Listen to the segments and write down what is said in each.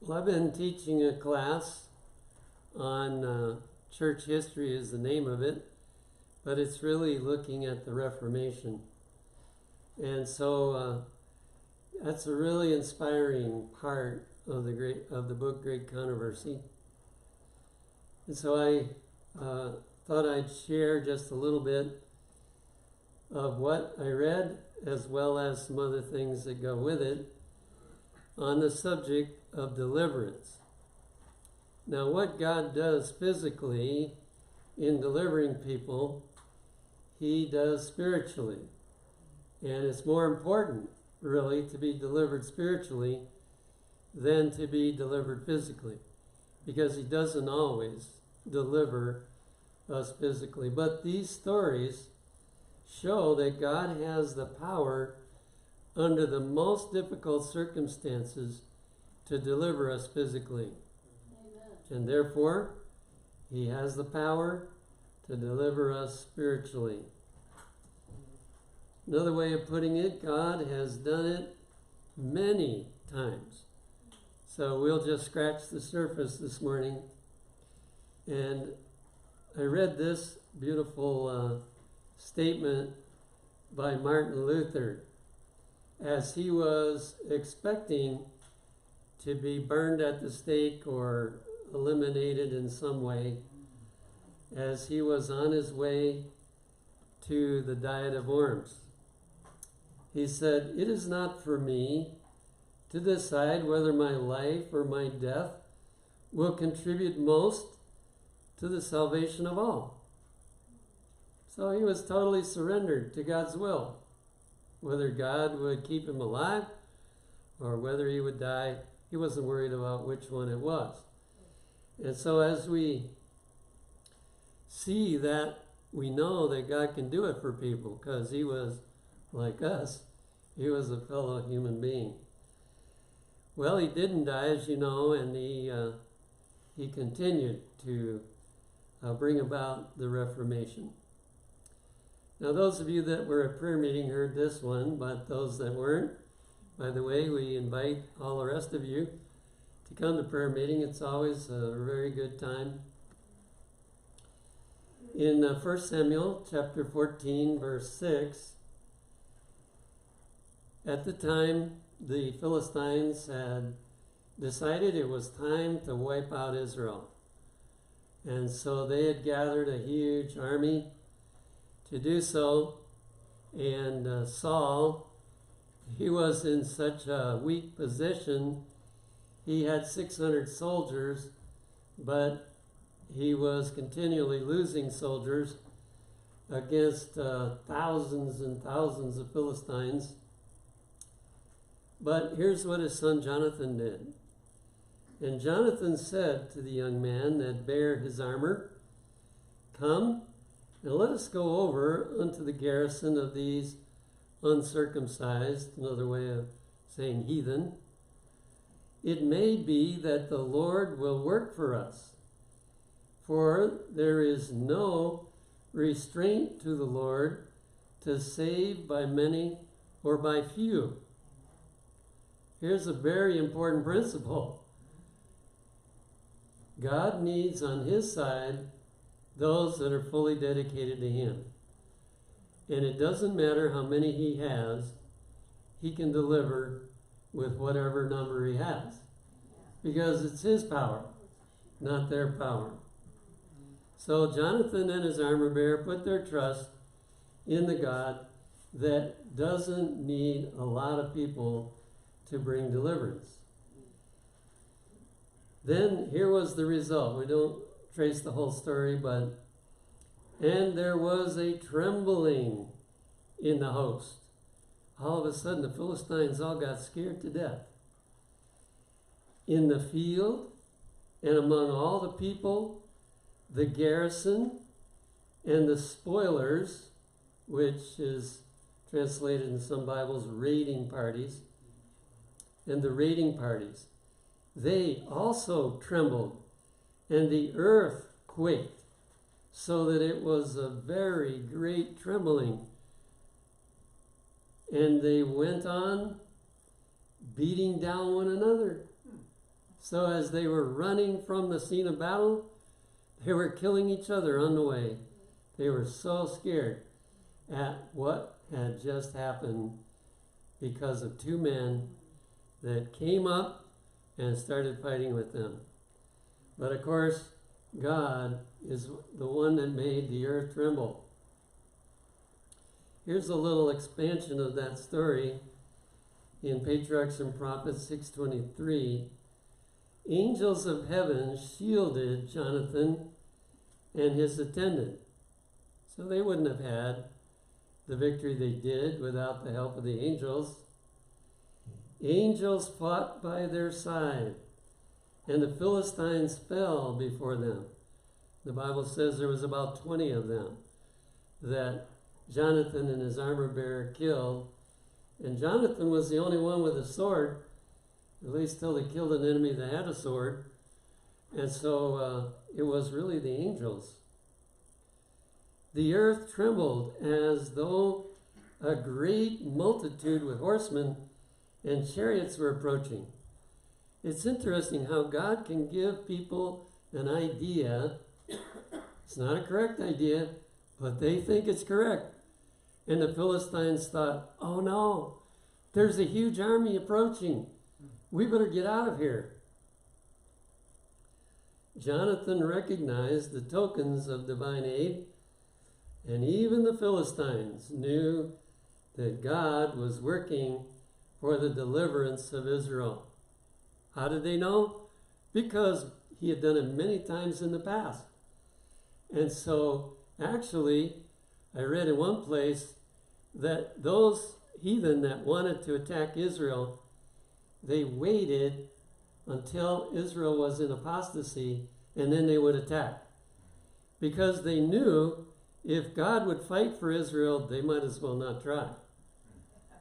Well, I've been teaching a class on church history is the name of it, but it's really looking at the Reformation. And so that's a really inspiring part of the book Great Controversy. And so I thought I'd share just a little bit of what I read, as well as some other things that go with it, on the subject of deliverance. Now, what God does physically in delivering people, He does spiritually. And it's more important, really, to be delivered spiritually than to be delivered physically, because He doesn't always deliver us physically. But these stories show that God has the power under the most difficult circumstances to deliver us physically. Amen. And therefore, He has the power to deliver us spiritually. Another way of putting it, God has done it many times. So we'll just scratch the surface this morning. And I read this beautiful statement by Martin Luther as he was expecting to be burned at the stake or eliminated in some way, as he was on his way to the Diet of Worms. He said, "It is not for me to decide whether my life or my death will contribute most to the salvation of all." So he was totally surrendered to God's will. Whether God would keep him alive or whether he would die, he wasn't worried about which one it was. And so as we see that, we know that God can do it for people, because he was like us. He was a fellow human being. Well, he didn't die, as you know, and he continued to bring about the Reformation. Now, those of you that were at prayer meeting heard this one, but those that weren't, by the way, we invite all the rest of you to come to prayer meeting. It's always a very good time. In 1 Samuel chapter 14, verse 6, at the time the Philistines had decided it was time to wipe out Israel. And so they had gathered a huge army to do so. And Saul, he was in such a weak position. He had 600 soldiers, but he was continually losing soldiers against thousands and thousands of Philistines. But here's what his son Jonathan did. And Jonathan said to the young man that bare his armor, "Come, and let us go over unto the garrison of these uncircumcised," another way of saying heathen. "It may be that the Lord will work for us. For there is no restraint to the Lord to save by many or by few." Here's a very important principle. God needs on his side those that are fully dedicated to him. And it doesn't matter how many he has, he can deliver with whatever number he has, because it's his power, not their power. So Jonathan and his armor bearer put their trust in the God that doesn't need a lot of people to bring deliverance. Then here was the result. We don't trace the whole story, but "and there was a trembling in the host." All of a sudden, the Philistines all got scared to death. "In the field and among all the people, the garrison and the spoilers," which is translated in some Bibles, raiding parties, and the raiding parties, "they also trembled, and the earth quaked, so that it was a very great trembling. And they went on beating down one another." So as they were running from the scene of battle, they were killing each other on the way. They were so scared at what had just happened because of two men that came up and started fighting with them. But of course, God is the one that made the earth tremble. Here's a little expansion of that story in Patriarchs and Prophets 6:23. Angels of heaven shielded Jonathan and his attendant. So they wouldn't have had the victory they did without the help of the angels. Angels fought by their side, and the Philistines fell before them. The Bible says there was about 20 of them that Jonathan and his armor bearer killed. And Jonathan was the only one with a sword, at least till they killed an enemy that had a sword. And so it was really the angels. The earth trembled as though a great multitude with horsemen and chariots were approaching. It's interesting how God can give people an idea. It's not a correct idea, but they think it's correct. And the Philistines thought, oh no, there's a huge army approaching. We better get out of here. Jonathan recognized the tokens of divine aid, and even the Philistines knew that God was working for the deliverance of Israel. How did they know? Because he had done it many times in the past. And so, actually, I read in one place that those heathen that wanted to attack Israel, they waited until Israel was in apostasy, and then they would attack. Because they knew if God would fight for Israel, they might as well not try.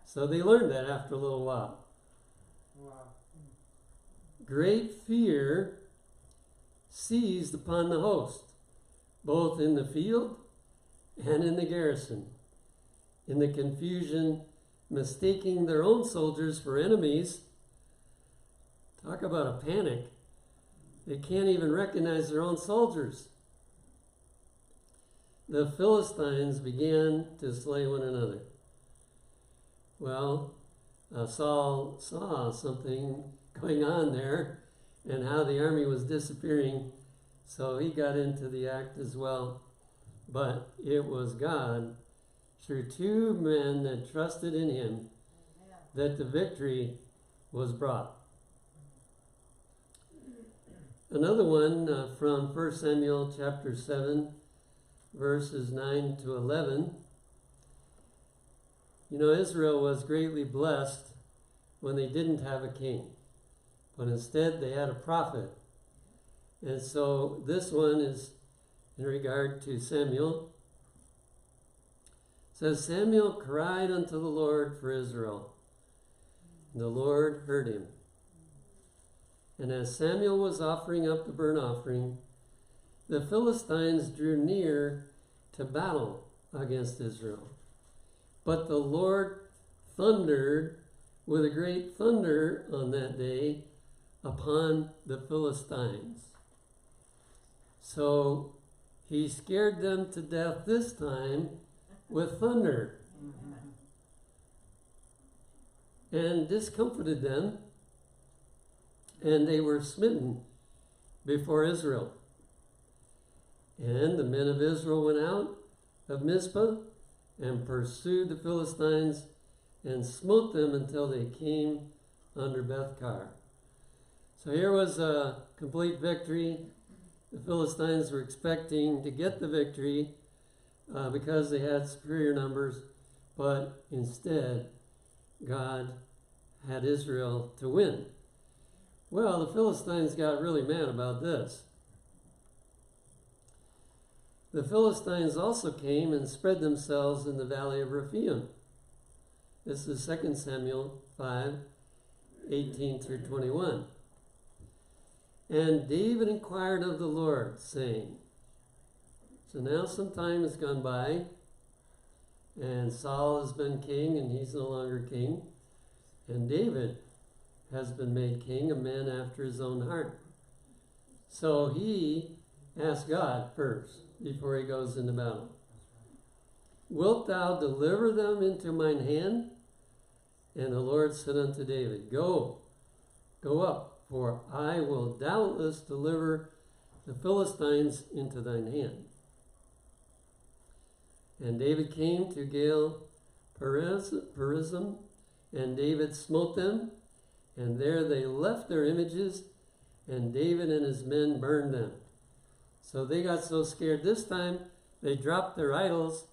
So they learned that after a little while. Wow. Great fear seized upon the host, both in the field and in the garrison. In the confusion, mistaking their own soldiers for enemies. Talk about a panic. They can't even recognize their own soldiers. The Philistines began to slay one another. Well, Saul saw something going on there and how the army was disappearing, so he got into the act as well. But it was God, through two men that trusted in him, that the victory was brought. Another one from 1 Samuel chapter 7, verses 9 to 11. You know, Israel was greatly blessed when they didn't have a king, but instead they had a prophet. And so this one is in regard to Samuel. It says, Samuel cried unto the Lord for Israel, and the Lord heard him. And as Samuel was offering up the burnt offering, the Philistines drew near to battle against Israel. But the Lord thundered with a great thunder on that day upon the Philistines. So he scared them to death this time with thunder and discomfited them, and they were smitten before Israel. And the men of Israel went out of Mizpah and pursued the Philistines and smote them until they came under Bethkar. So here was a complete victory. The Philistines were expecting to get the victory because they had superior numbers, but instead God had Israel to win. Well, the Philistines got really mad about this. The Philistines also came and spread themselves in the valley of Rephaim. This is 2 Samuel 5, 18 through 21. And David inquired of the Lord, saying, so now some time has gone by, and Saul has been king, and he's no longer king. And David has been made king, a man after his own heart. So he asked God first before he goes into battle. Wilt thou deliver them into mine hand? And the Lord said unto David, Go up, for I will doubtless deliver the Philistines into thine hand. And David came to Gaal Perizim, and David smote them, and there they left their images, and David and his men burned them. So they got so scared this time, they dropped their idols,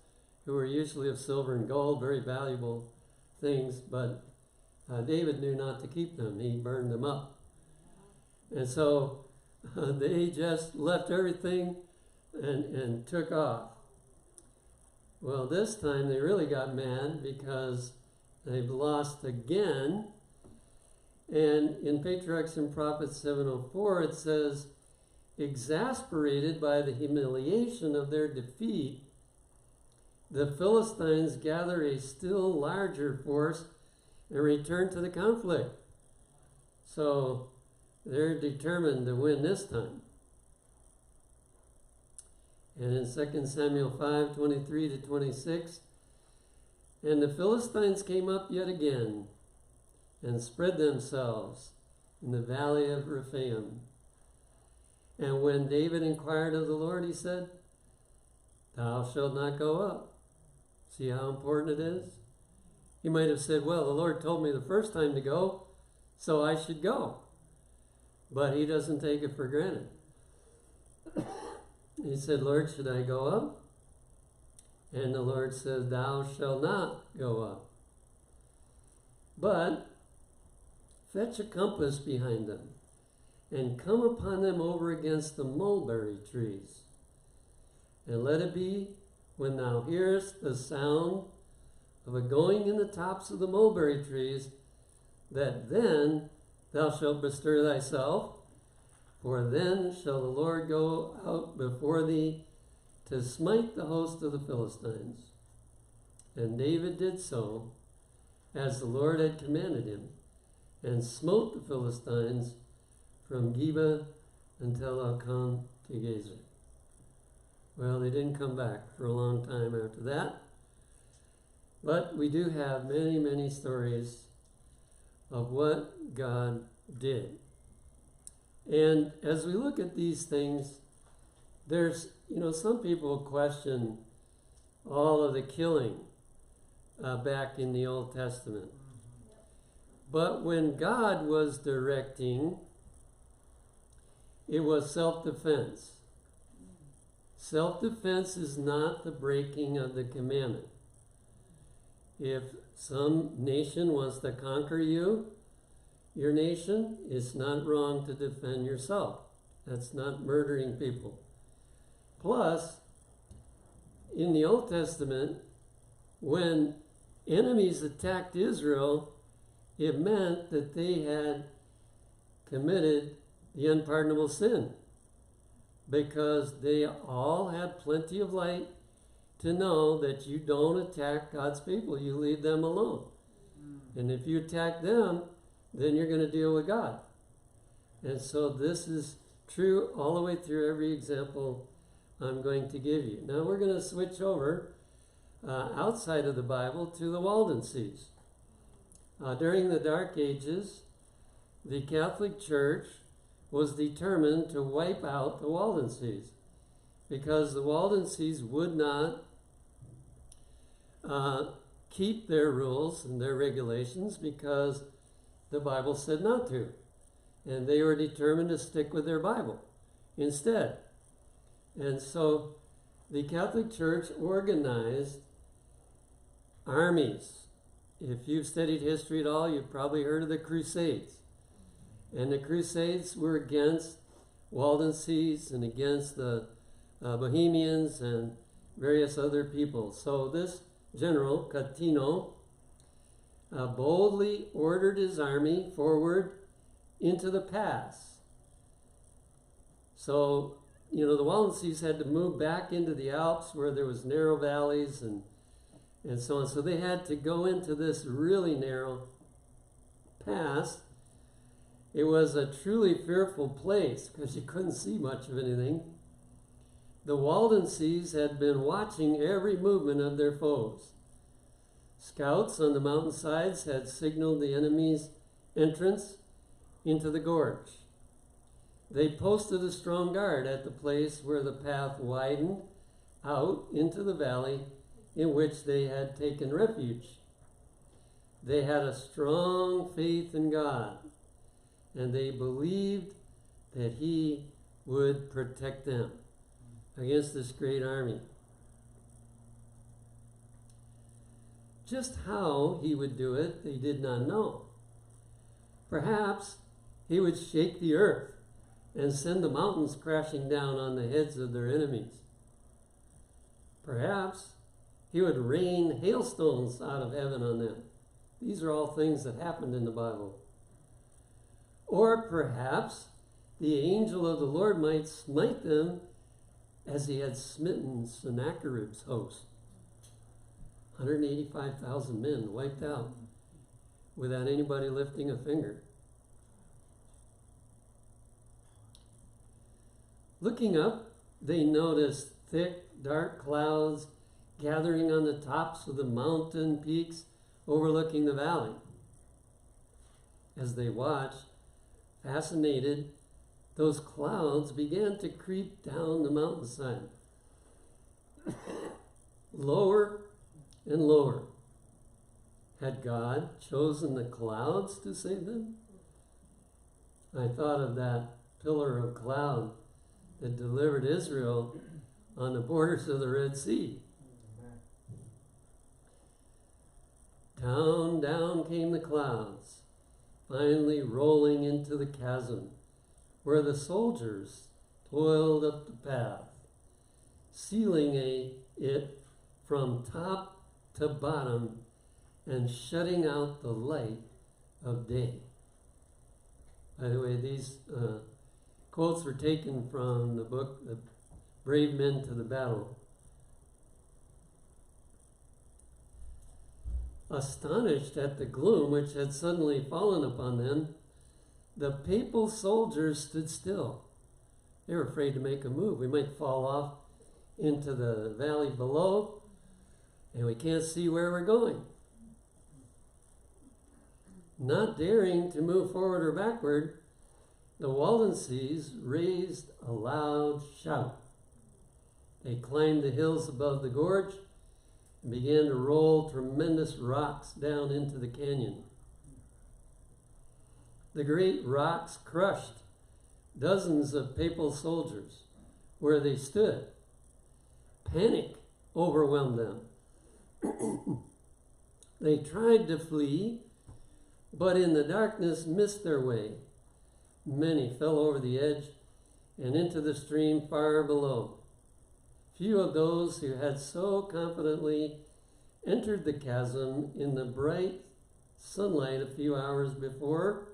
who were usually of silver and gold, very valuable things, but David knew not to keep them. He burned them up. And so they just left everything and took off. Well, this time they really got mad because they've lost again. And in Patriarchs and Prophets 7:04, it says, exasperated by the humiliation of their defeat, the Philistines gather a still larger force and return to the conflict. So they're determined to win this time. And in 2 Samuel 5:23-26, and the Philistines came up yet again and spread themselves in the valley of Rephaim. And when David inquired of the Lord, he said, Thou shalt not go up. See how important it is? He might have said, well, the Lord told me the first time to go, so I should go. But he doesn't take it for granted. He said, Lord, should I go up? And the Lord said, Thou shalt not go up. But fetch a compass behind them, and come upon them over against the mulberry trees. And let it be, when thou hearest the sound of a going in the tops of the mulberry trees, that then thou shalt bestir thyself, for then shall the Lord go out before thee to smite the host of the Philistines. And David did so, as the Lord had commanded him, and smote the Philistines from Geba until thou come to Gezer. Well, they didn't come back for a long time after that. But we do have many, many stories of what God did. And as we look at these things, there's, some people question all of the killing back in the Old Testament. But when God was directing, it was self-defense. Self-defense is not the breaking of the commandment. If some nation wants to conquer you, your nation, it's not wrong to defend yourself. That's not murdering people. Plus, in the Old Testament, when enemies attacked Israel, it meant that they had committed the unpardonable sin, because they all had plenty of light to know that you don't attack God's people. You leave them alone. And if you attack them, then you're going to deal with God. And so this is true all the way through every example I'm going to give you. Now we're going to switch over outside of the Bible to the Waldenses. During the Dark Ages, the Catholic Church was determined to wipe out the Waldenses, because the Waldenses would not keep their rules and their regulations because the Bible said not to. And they were determined to stick with their Bible instead. And so the Catholic Church organized armies. If you've studied history at all, you've probably heard of the Crusades. And the Crusades were against Waldenses and against the Bohemians and various other people. So this general, Catino, boldly ordered his army forward into the pass. So, the Waldenses had to move back into the Alps where there was narrow valleys and so on. So they had to go into this really narrow pass It was a truly fearful place because you couldn't see much of anything. The Waldenses had been watching every movement of their foes. Scouts on the mountainsides had signaled the enemy's entrance into the gorge. They posted a strong guard at the place where the path widened out into the valley in which they had taken refuge. They had a strong faith in God, and they believed that He would protect them against this great army. Just how He would do it, they did not know. Perhaps He would shake the earth and send the mountains crashing down on the heads of their enemies. Perhaps He would rain hailstones out of heaven on them. These are all things that happened in the Bible. Or perhaps the angel of the Lord might smite them as He had smitten Sennacherib's host. 185,000 men wiped out without anybody lifting a finger. Looking up, they noticed thick, dark clouds gathering on the tops of the mountain peaks overlooking the valley. As they watched, fascinated, those clouds began to creep down the mountainside, lower and lower. Had God chosen the clouds to save them? I thought of that pillar of cloud that delivered Israel on the borders of the Red Sea. Down, down came the clouds, finally rolling into the chasm where the soldiers toiled up the path, sealing it from top to bottom and shutting out the light of day. By the way, these quotes were taken from the book, The Brave Men to the Battle. Astonished at the gloom which had suddenly fallen upon them, the papal soldiers stood still. They were afraid to make a move. We might fall off into the valley below, and we can't see where we're going. Not daring to move forward or backward, the Waldenses raised a loud shout. They climbed the hills above the gorge and began to roll tremendous rocks down into the canyon. The great rocks crushed dozens of papal soldiers where they stood. Panic overwhelmed them. They tried to flee, but in the darkness missed their way. Many fell over the edge and into the stream far below. Few of those who had so confidently entered the chasm in the bright sunlight a few hours before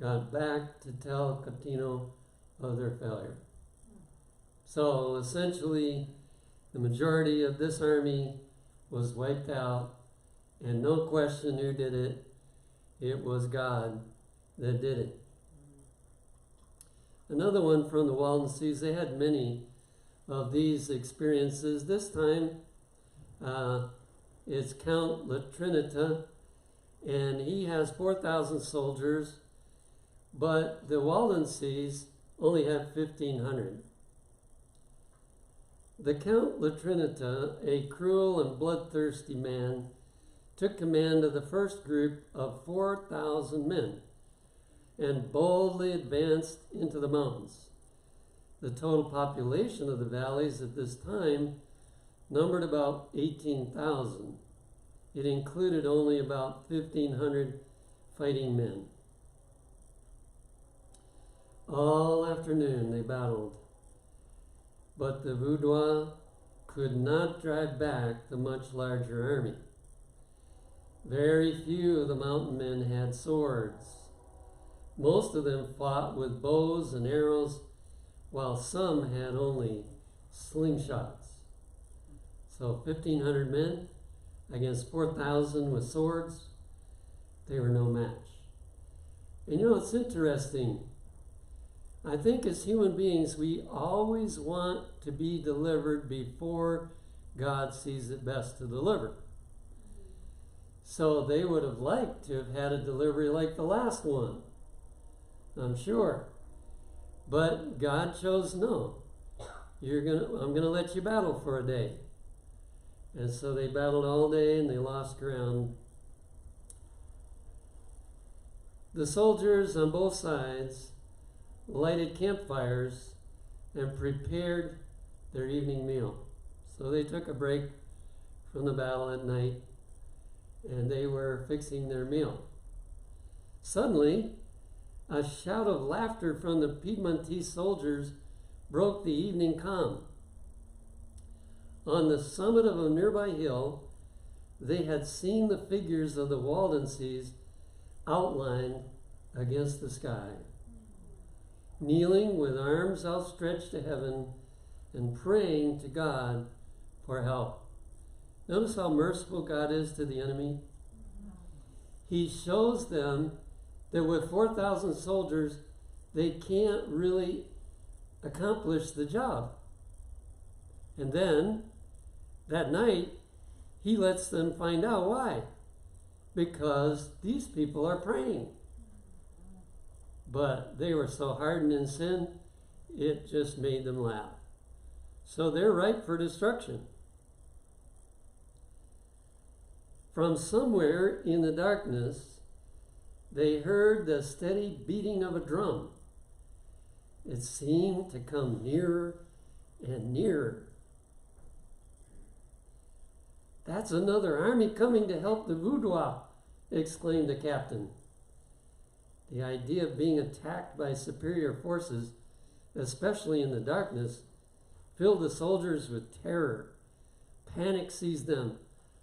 got back to tell Catino of their failure. So essentially, the majority of this army was wiped out, and no question who did it. It was God that did it. Another one from the Waldenses, they had many of these experiences. This time, it's Count La Trinita, and he has 4,000 soldiers, but the Waldenses only have 1,500. The Count La Trinita, a cruel and bloodthirsty man, took command of the first group of 4,000 men and boldly advanced into the mountains. The total population of the valleys at this time numbered about 18,000. It included only about 1,500 fighting men. All afternoon they battled, but the Vaudois could not drive back the much larger army. Very few of the mountain men had swords. Most of them fought with bows and arrows, while some had only slingshots. So 1,500 men against 4,000 with swords, they were no match. And you know, it's interesting. I think as human beings, we always want to be delivered before God sees it best to deliver. So they would have liked to have had a delivery like the last one, I'm sure. But God chose no. I'm gonna let you battle for a day. And so they battled all day and they lost ground. The soldiers on both sides lighted campfires and prepared their evening meal. So they took a break from the battle at night and they were fixing their meal. Suddenly, a shout of laughter from the Piedmontese soldiers broke the evening calm. On the summit of a nearby hill, they had seen the figures of the Waldenses outlined against the sky, kneeling with arms outstretched to heaven and praying to God for help. Notice how merciful God is to the enemy. He shows them that with 4,000 soldiers, they can't really accomplish the job. And then, that night, he lets them find out why. Because these people are praying. But they were so hardened in sin, it just made them laugh. So they're ripe for destruction. From somewhere in the darkness, they heard the steady beating of a drum. It seemed to come nearer and nearer. "That's another army coming to help the Vaudois," exclaimed the captain. The idea of being attacked by superior forces, especially in the darkness, filled the soldiers with terror. Panic seized them.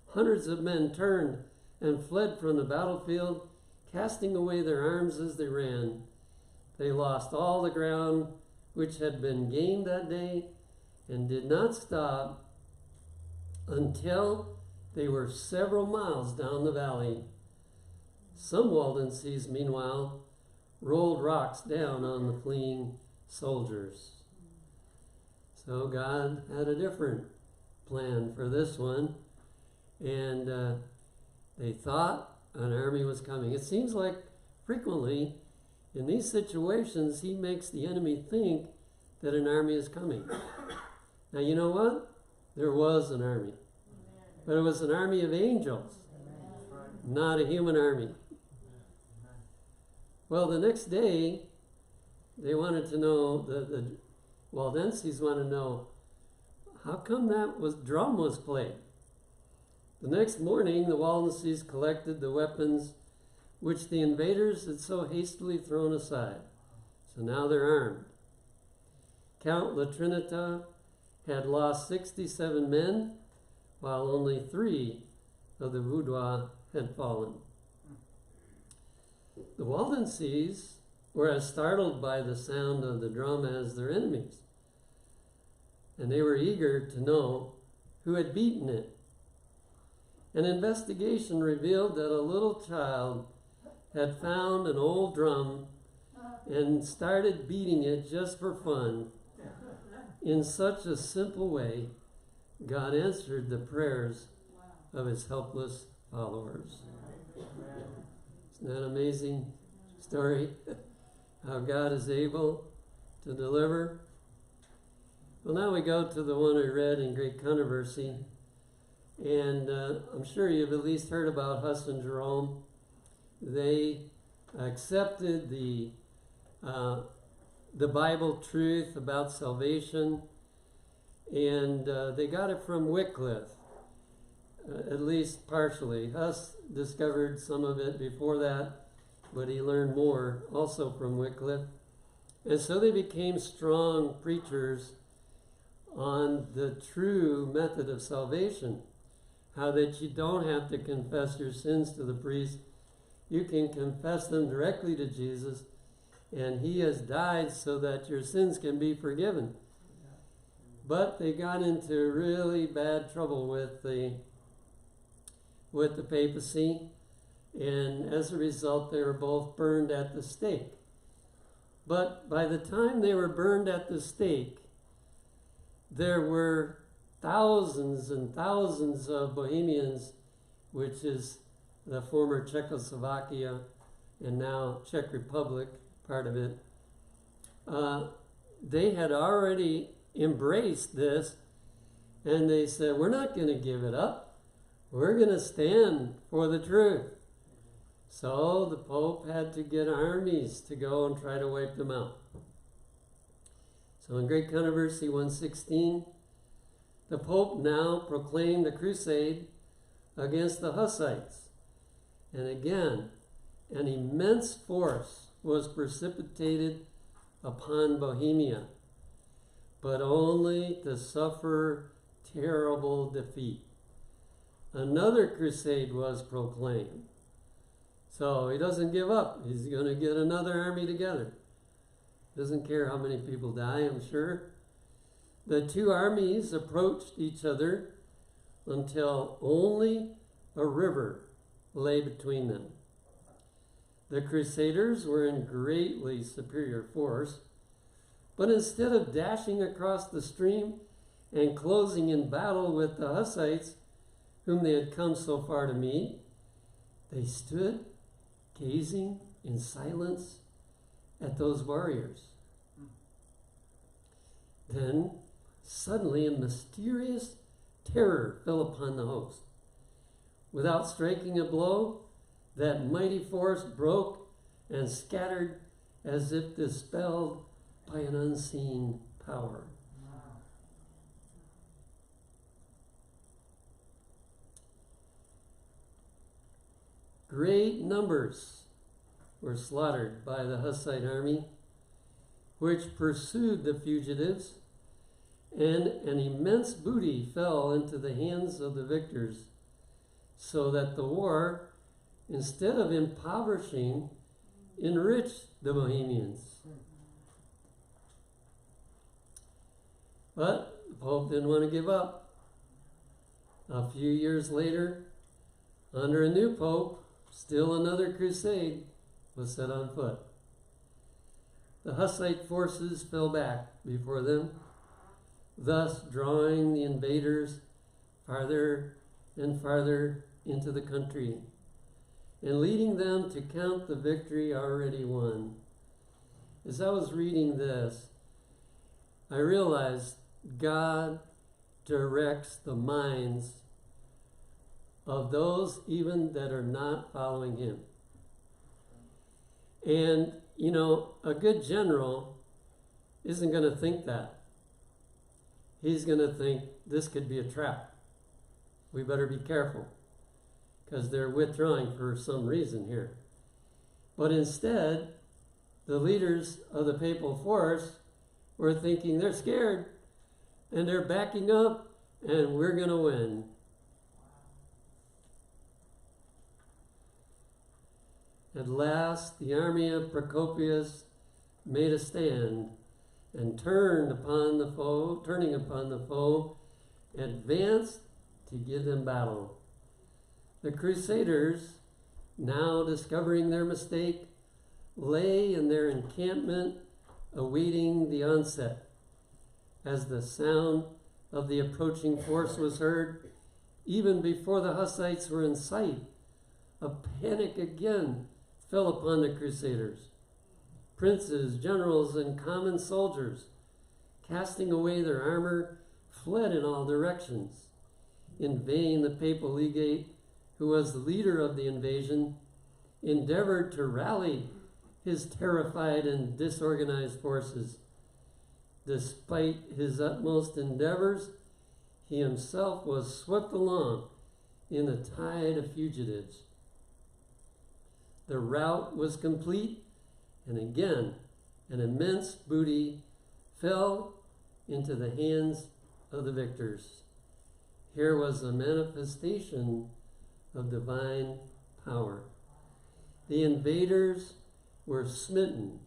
Hundreds of men turned and fled from the battlefield, casting away their arms as they ran. They lost all the ground which had been gained that day and did not stop until they were several miles down the valley. Some Waldenses, meanwhile, rolled rocks down on the fleeing soldiers. So God had a different plan for this one, and they thought an army was coming. It seems like frequently in these situations, he makes the enemy think that an army is coming. Now, you know what? There was an army. But it was an army of angels, not a human army. Well, the next day, they wanted to know, the Waldenses wanted to know, how come that drum was played? The next morning, the Waldenses collected the weapons which the invaders had so hastily thrown aside. So now they're armed. Count La Trinita had lost 67 men, while only 3 of the Vaudois had fallen. The Waldenses were as startled by the sound of the drum as their enemies, and they were eager to know who had beaten it. An investigation revealed that a little child had found an old drum and started beating it just for fun. In such a simple way, God answered the prayers of his helpless followers. Isn't that an amazing story? How God is able to deliver. Well, now we go to the one we read in Great Controversy. And I'm sure you've at least heard about Huss and Jerome. They accepted the Bible truth about salvation, and they got it from Wycliffe, at least partially. Huss discovered some of it before that, but he learned more also from Wycliffe. And so they became strong preachers on the true method of salvation. How that you don't have to confess your sins to the priest. You can confess them directly to Jesus, and he has died so that your sins can be forgiven. But they got into really bad trouble with the papacy, And as a result, they were both burned at the stake. But by the time they were burned at the stake, there were thousands and thousands of Bohemians, which is the former Czechoslovakia and now Czech Republic, part of it. They had already embraced this, and they said, we're not going to give it up. We're going to stand for the truth. So the Pope had to get armies to go and try to wipe them out. So in Great Controversy 116, the Pope now proclaimed a crusade against the Hussites. And again, an immense force was precipitated upon Bohemia, but only to suffer terrible defeat. Another crusade was proclaimed. So he doesn't give up. He's going to get another army together. Doesn't care how many people die, I'm sure. The two armies approached each other until only a river lay between them. The Crusaders were in greatly superior force, but instead of dashing across the stream and closing in battle with the Hussites, whom they had come so far to meet, they stood gazing in silence at those warriors. Then, suddenly, a mysterious terror fell upon the host. Without striking a blow, that mighty force broke and scattered as if dispelled by an unseen power. Great numbers were slaughtered by the Hussite army, which pursued the fugitives, and an immense booty fell into the hands of the victors, so that the war, instead of impoverishing, enriched the Bohemians. But the Pope didn't want to give up. A few years later, under a new Pope, still another crusade was set on foot. The Hussite forces fell back before them, thus drawing the invaders farther and farther into the country, and leading them to count the victory already won. As I was reading this, I realized God directs the minds of those even that are not following him. And, you know, a good general isn't going to think that. He's going to think this could be a trap. We better be careful, because they're withdrawing for some reason here. But instead, the leaders of the papal force were thinking they're scared, and they're backing up, and we're going to win. At last, the army of Procopius made a stand and turning upon the foe, advanced to give them battle. The Crusaders, now discovering their mistake, lay in their encampment awaiting the onset. As the sound of the approaching force was heard, even before the Hussites were in sight, a panic again fell upon the Crusaders. Princes, generals, and common soldiers, casting away their armor, fled in all directions. In vain, the papal legate, who was the leader of the invasion, endeavored to rally his terrified and disorganized forces. Despite his utmost endeavors, he himself was swept along in the tide of fugitives. The rout was complete, and again an immense booty fell into the hands of the victors. Here was a manifestation of divine power. The invaders were smitten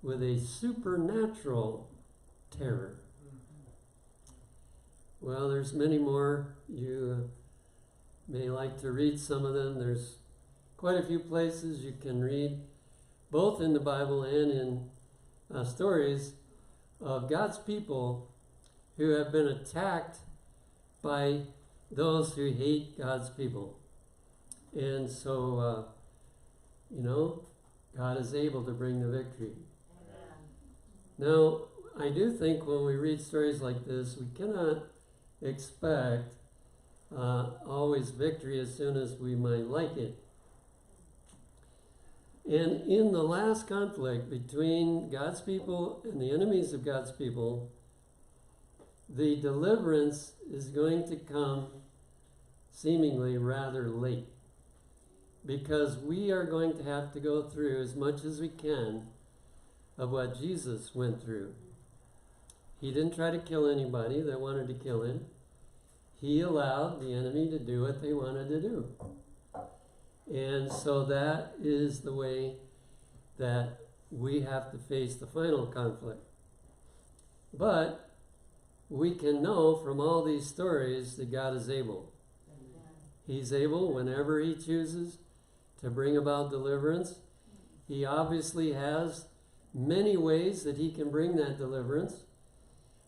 with a supernatural terror. Well, there's many more. You may like to read some of them. There's quite a few places you can read, both in the Bible and in stories of God's people who have been attacked by those who hate God's people. And so, God is able to bring the victory. Amen. Now, I do think when we read stories like this, we cannot expect always victory as soon as we might like it. And in the last conflict between God's people and the enemies of God's people, the deliverance is going to come seemingly rather late, because we are going to have to go through as much as we can of what Jesus went through. He didn't try to kill anybody that wanted to kill him. He allowed the enemy to do what they wanted to do. And so that is the way that we have to face the final conflict. But we can know from all these stories that God is able. He's able whenever he chooses to bring about deliverance. He obviously has many ways that he can bring that deliverance.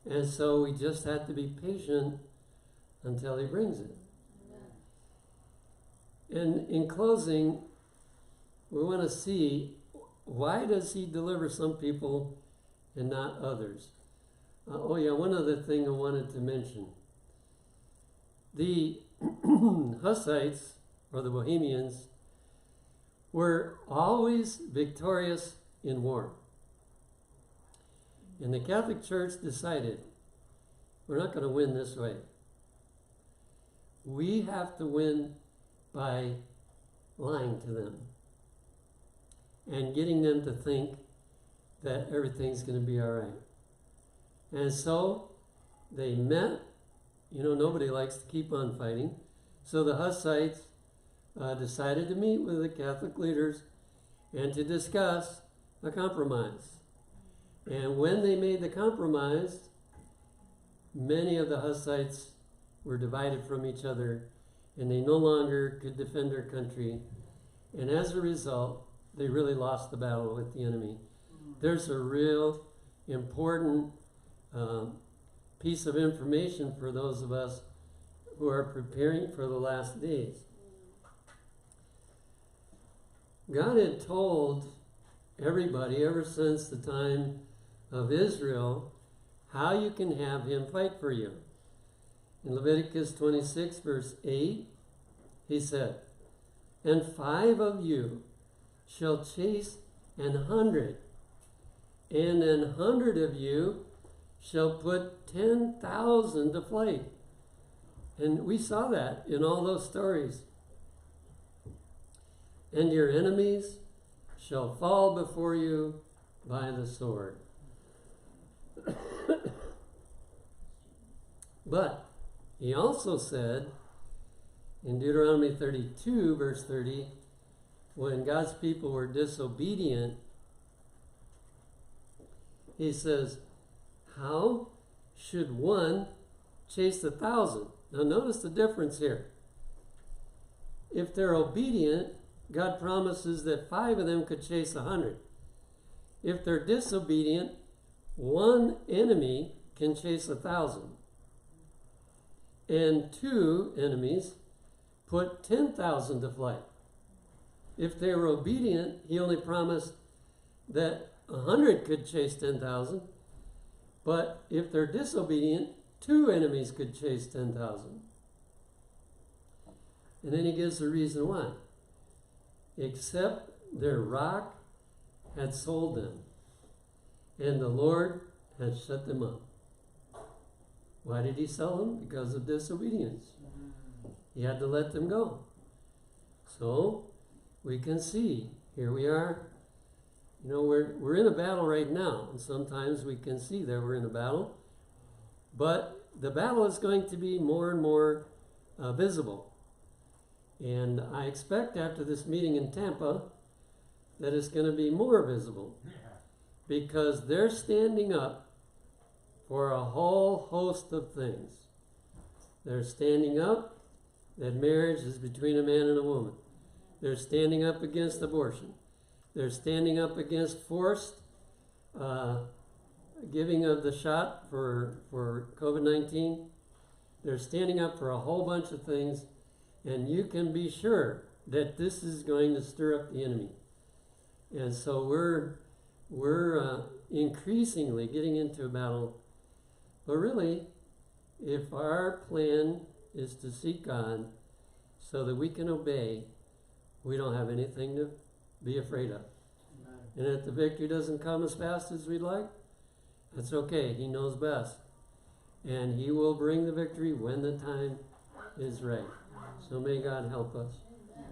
And so we just have to be patient until he brings it. And in closing, we want to see, why does he deliver some people and not others? One other thing I wanted to mention. The Hussites, or the Bohemians, were always victorious in war. And the Catholic Church decided, we're not going to win this way. We have to win by lying to them and getting them to think that everything's going to be all right. And so they met. Nobody likes to keep on fighting. So the Hussites decided to meet with the Catholic leaders and to discuss a compromise. And when they made the compromise, many of the Hussites were divided from each other, and they no longer could defend their country. And as a result, they really lost the battle with the enemy. There's a real important piece of information for those of us who are preparing for the last days. God had told everybody ever since the time of Israel how you can have him fight for you. In Leviticus 26, verse 8, he said, "And 5 of you shall chase 100, and 100 of you shall put 10,000 to flight." And we saw that in all those stories. "And your enemies shall fall before you by the sword." But he also said in Deuteronomy 32, verse 30, when God's people were disobedient, he says, "How should one chase 1,000?" Now notice the difference here. If they're obedient, God promises that 5 of them could chase 100. If they're disobedient, 1 enemy can chase 1,000. And 2 enemies put 10,000 to flight. If they were obedient, he only promised that 100 could chase 10,000. But if they're disobedient, 2 enemies could chase 10,000. And then he gives the reason why. Except their rock had sold them, and the Lord had shut them up. Why did he sell them? Because of disobedience. He had to let them go. So we can see, here we are. We're in a battle right now, and sometimes we can see that we're in a battle. But the battle is going to be more and more visible. And I expect after this meeting in Tampa that it's going to be more visible. Because they're standing up for a whole host of things. They're standing up that marriage is between a man and a woman. They're standing up against abortion. They're standing up against forced giving of the shot for COVID-19. They're standing up for a whole bunch of things, and you can be sure that this is going to stir up the enemy. And so we're increasingly getting into a battle. But really, if our plan is to seek God so that we can obey, we don't have anything to be afraid of. Amen. And if the victory doesn't come as fast as we'd like, that's okay. He knows best. And He will bring the victory when the time is right. So may God help us.